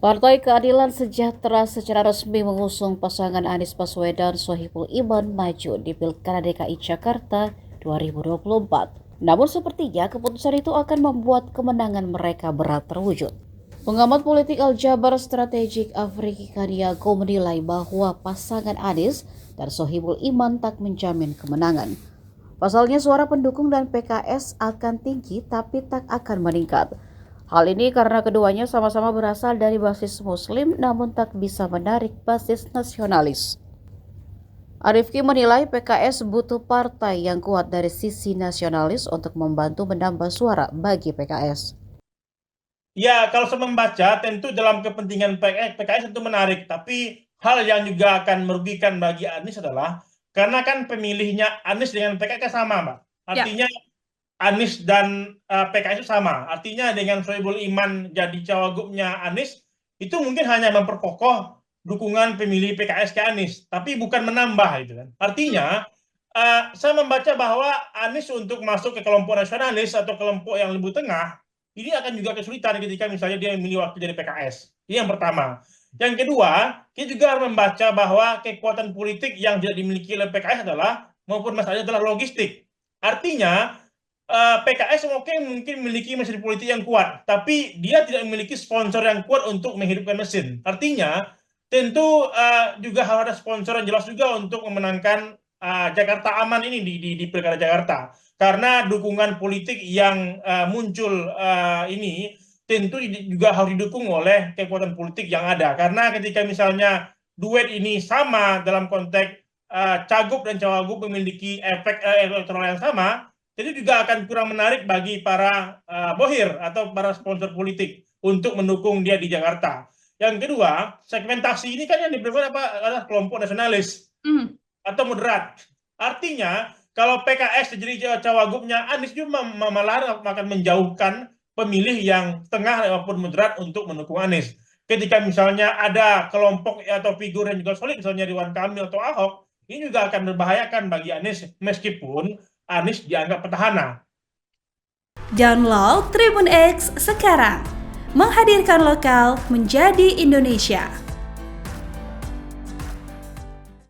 Partai Keadilan Sejahtera secara resmi mengusung pasangan Anies Baswedan Sohibul Iman maju di Pilkada DKI Jakarta 2024. Namun sepertinya keputusan itu akan membuat kemenangan mereka berat terwujud. Pengamat politik Aljabar Strategik Afriki Kaniago menilai bahwa pasangan Anies dan Sohibul Iman tak menjamin kemenangan. Pasalnya suara pendukung dan PKS akan tinggi tapi tak akan meningkat. Hal ini karena keduanya sama-sama berasal dari basis Muslim namun tak bisa menarik basis nasionalis. Arifki menilai PKS butuh partai yang kuat dari sisi nasionalis untuk membantu menambah suara bagi PKS. Ya, kalau saya membaca, tentu dalam kepentingan PKS tentu menarik. Tapi hal yang juga akan merugikan bagi Anies adalah, karena kan pemilihnya Anies dengan PKS kan sama, Mbak. Artinya Anies dan PKS itu sama. Artinya dengan Sohibul Iman jadi cawagupnya Anies, itu mungkin hanya memperkokoh dukungan pemilih PKS ke Anies, tapi bukan menambah itu kan. Artinya saya membaca bahwa Anies untuk masuk ke kelompok nasionalis atau kelompok yang lebih tengah, ini akan juga kesulitan ketika misalnya dia memilih wakil dari PKS. Ini yang pertama. Yang kedua, kita juga harus membaca bahwa kekuatan politik yang tidak dimiliki oleh PKS adalah, maupun masalahnya adalah logistik. Artinya, PKS mungkin memiliki mesin politik yang kuat, tapi dia tidak memiliki sponsor yang kuat untuk menghidupkan mesin. Artinya, tentu juga harus ada sponsor yang jelas juga untuk memenangkan Jakarta Aman ini di Pilkada Jakarta. Karena dukungan politik yang muncul ini tentu juga harus didukung oleh kekuatan politik yang ada. Karena ketika misalnya duet ini sama dalam konteks cagup dan cawagup memiliki efek elektoral yang sama, jadi juga akan kurang menarik bagi para bohir atau para sponsor politik untuk mendukung dia di Jakarta. Yang kedua, segmentasi ini kan yang diberikan adalah kelompok nasionalis atau moderat. Artinya, kalau PKS jadi cawagupnya Anies juga malah akan menjauhkan pemilih yang tengah maupun moderat untuk mendukung Anies. Ketika misalnya ada kelompok atau figur yang juga solid, misalnya Ridwan Kamil atau Ahok, ini juga akan membahayakan bagi Anies meskipun Anies dianggap petahana. Download Tribun X sekarang, menghadirkan lokal menjadi Indonesia.